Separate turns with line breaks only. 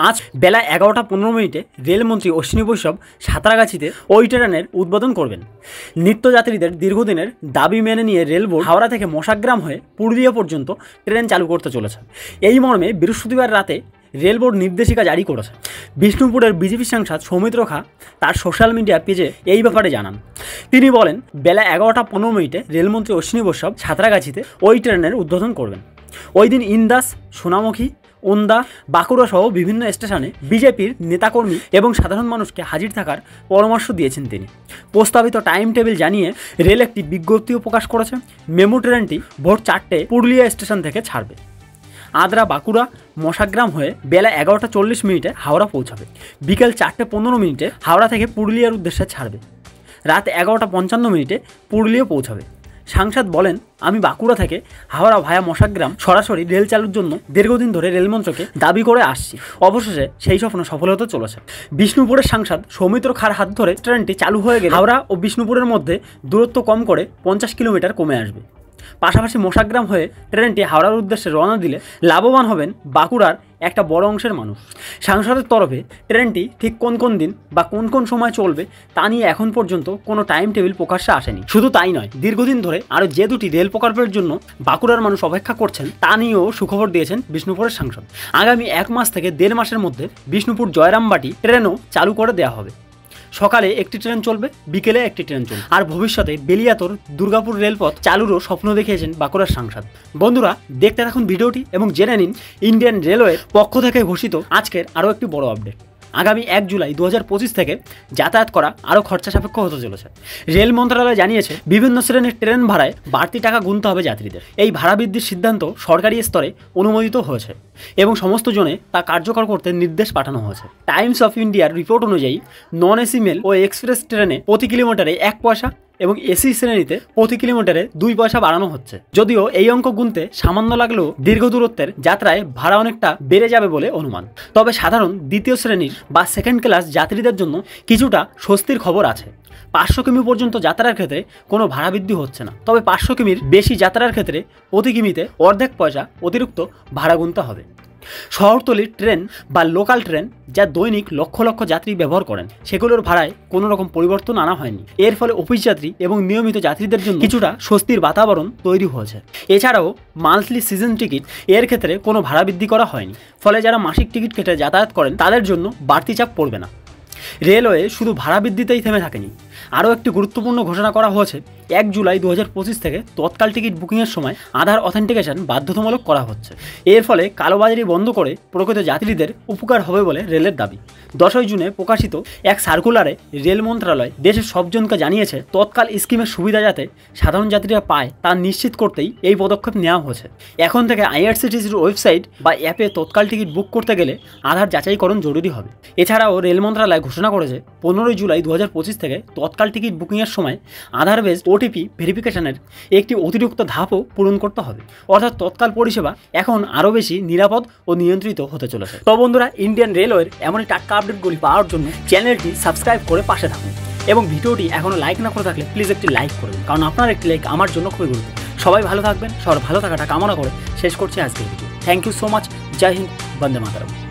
আজ বেলা 11:15 রেলমন্ত্রী অশ্বিনী বৈষ্ণব সাঁতরাগাছিতে ওই ট্রেনের উদ্বোধন করবেন। নিত্যযাত্রীদের দীর্ঘদিনের দাবি মেনে নিয়ে রেলবোর্ড হাওড়া থেকে মশাগ্রাম হয়ে পুরুলিয়া পর্যন্ত ট্রেন চালু করতে চলেছে। এই মর্মে বৃহস্পতিবার রাতে রেলবোর্ড নির্দেশিকা জারি করেছে। বিষ্ণুপুরের বিজেপি সাংসদ সৌমিত্র খা তার সোশ্যাল মিডিয়া পেজে এই ব্যাপারে জানান। তিনি বলেন, বেলা 11:15 রেলমন্ত্রী অশ্বিনী বৈষ্ণব সাঁতরাগাছিতে ওই ট্রেনের উদ্বোধন করবেন। ওই দিন ইন্দাস, সোনামুখী, ওন্দা, বাঁকুড়া সহ বিভিন্ন স্টেশনে বিজেপির নেতাকর্মী এবং সাধারণ মানুষকে হাজির থাকার পরামর্শ দিয়েছেন তিনি। প্রস্তাবিত টাইম টেবিল জানিয়ে রেল একটি বিজ্ঞপ্তিও প্রকাশ করেছে। মেমু ট্রেনটি ভোর 4টে পুরুলিয়া স্টেশন থেকে ছাড়বে। আদ্রা, বাঁকুড়া, মশাগ্রাম হয়ে বেলা 11:40 হাওড়া পৌঁছাবে। বিকেল 4:15 হাওড়া থেকে পুরুলিয়ার উদ্দেশ্যে ছাড়বে। রাত 11:55 পুরুলিয়া পৌঁছাবে। সাংসদ বলেন, আমি বাঁকুড়া থেকে হাওড়া ভায়া মশাগ্রাম সরাসরি রেল চালুর জন্য দীর্ঘদিন ধরে রেলমন্ত্রকে দাবি করে আসছি। অবশেষে সেই স্বপ্ন সফল হতে চলেছে। বিষ্ণুপুরের সাংসদ সৌমিত্র খার হাত ধরে ট্রেনটি চালু হয়ে গেলে হাওড়া ও বিষ্ণুপুরের মধ্যে দূরত্ব কম করে 50 কিলোমিটার কমে আসবে। পাশাপাশি মশাগ্রাম হয়ে ট্রেনটি হাওড়ার উদ্দেশ্যে রওনা দিলে লাভবান হবেন বাঁকুড়ার একটা বড় অংশের মানুষ। সাংসদের তরফে ট্রেনটি ঠিক কোন দিন বা কোন সময় চলবে তা নিয়ে এখন পর্যন্ত কোনো টাইম টেবিল প্রকাশ্যে আসেনি। শুধু তাই নয়, দীর্ঘদিন ধরে আরও যে দুটি রেল প্রকল্পের জন্য বাঁকুড়ার মানুষ অপেক্ষা করছেন তা নিয়েও সুখবর দিয়েছেন বিষ্ণুপুরের সাংসদ। আগামী 1 মাস থেকে 1.5 মাসের মধ্যে বিষ্ণুপুর জয়রামবাটি ট্রেনও চালু করে দেওয়া হবে। সকালে একটি ট্রেন চলবে, বিকেলে একটি ট্রেন চলবে। আর ভবিষ্যতে বেলিয়াতর দুর্গাপুর রেলপথ চালুরও স্বপ্ন দেখিয়েছেন বাঁকুড়ার সাংসদ। বন্ধুরা, দেখতে থাকুন ভিডিওটি এবং জেনে নিন ইন্ডিয়ান রেলওয়ের পক্ষ থেকে ঘোষিত আজকের আরও একটি বড় আপডেট। আগামী 1 জুলাই 2025 থেকে যাতায়াত করা আরও খরচা সাপেক্ষ হতে চলেছে। রেল মন্ত্রণালয় জানিয়েছে, বিভিন্ন শ্রেণীর ট্রেন ভাড়ায় বাড়তি টাকা গুনতে হবে যাত্রীদের। এই ভাড়া বৃদ্ধির সিদ্ধান্ত সরকারি স্তরে অনুমোদিত হয়েছে এবং সমস্ত জনে তা কার্যকর করতে নির্দেশ পাঠানো হয়েছে। টাইমস অফ ইন্ডিয়ার রিপোর্ট অনুযায়ী নন এসি মেল ও এক্সপ্রেস ট্রেনে প্রতি কিলোমিটারে 1 পয়সা এবং এসি শ্রেণীতে প্রতি কিলোমিটারে 2 পয়সা বাড়ানো হচ্ছে। যদিও এই অঙ্ক গুনতে সামান্য লাগলেও দীর্ঘ দূরত্বের যাত্রায় ভাড়া অনেকটা বেড়ে যাবে বলে অনুমান। তবে সাধারণ দ্বিতীয় শ্রেণীর বা সেকেন্ড ক্লাস যাত্রীদের জন্য কিছুটা স্বস্তির খবর আছে। 500 কিমি পর্যন্ত যাত্রার ক্ষেত্রে কোনো ভাড়া বৃদ্ধি হচ্ছে না। তবে 500 কিমির বেশি যাত্রার ক্ষেত্রে প্রতি কিমিতে অর্ধেক পয়সা অতিরিক্ত ভাড়া গুনতে হবে। শহরতলির ট্রেন বা লোকাল ট্রেন যা দৈনিক লক্ষ লক্ষ যাত্রী ব্যবহার করেন, সেগুলোর ভাড়ায় কোনো রকম পরিবর্তন আনা হয়নি। এর ফলে অফিস যাত্রী এবং নিয়মিত যাত্রীদের জন্য কিছুটা স্বস্তির বাতাবরণ তৈরি হয়েছে। এছাড়াও মান্থলি সিজন টিকিট এর ক্ষেত্রে কোনো ভাড়া বৃদ্ধি করা হয়নি। ফলে যারা মাসিক টিকিট কেটে যাতায়াত করেন তাদের জন্য বাড়তি চাপ পড়বে না। রেলওয়ে শুধু ভাড়া বৃদ্ধিতেই থেমে থাকেনি, আরও একটি গুরুত্বপূর্ণ ঘোষণা করা হয়েছে। 1 জুলাই 2025 থেকে তৎকাল টিকিট বুকিংয়ের সময় আধার অথেন্টিকেশন বাধ্যতামূলক করা হচ্ছে। এর ফলে কালোবাজারি বন্ধ করে প্রকৃত যাত্রীদের উপকার হবে বলে রেলের দাবি। 10 জুনে প্রকাশিত এক সার্কুলারে রেল মন্ত্রণালয় দেশের সবজনকে জানিয়েছে, তৎকাল স্কিমের সুবিধা যাতে সাধারণ যাত্রীরা পায় তা নিশ্চিত করতেই এই পদক্ষেপ নেওয়া হয়েছে। এখন থেকে আইআরসিটিসির ওয়েবসাইট বা অ্যাপে তৎকাল টিকিট বুক করতে গেলে আধার যাচাইকরণ জরুরি হবে। এছাড়াও রেল মন্ত্রণালয় ঘোষণা করেছে, 15 জুলাই 2025 থেকে তৎকাল টিকিট বুকিংয়ের সময় আধার বেসড ওটিপি ভেরিফিকেশনের একটি অতিরিক্ত ধাপও পূরণ করতে হবে। অর্থাৎ তৎকাল পরিষেবা এখন আরও বেশি নিরাপদ ও নিয়ন্ত্রিত হতে চলেছে। তো বন্ধুরা, ইন্ডিয়ান রেলওয়ের এমনই টাটকা আপডেটগুলি পাওয়ার জন্য চ্যানেলটি সাবস্ক্রাইব করে পাশে থাকুন এবং ভিডিওটি এখনও লাইক না করে থাকলে প্লিজ একটি লাইক করবেন, কারণ আপনার একটি লাইক আমার জন্য খুবই গুরুত্বপূর্ণ। সবাই ভালো থাকবেন, সবার ভালো থাকাটা কামনা করে শেষ করছি আজকের video. Thank you so much. জয় হিন্দ, বন্দে মাতরম।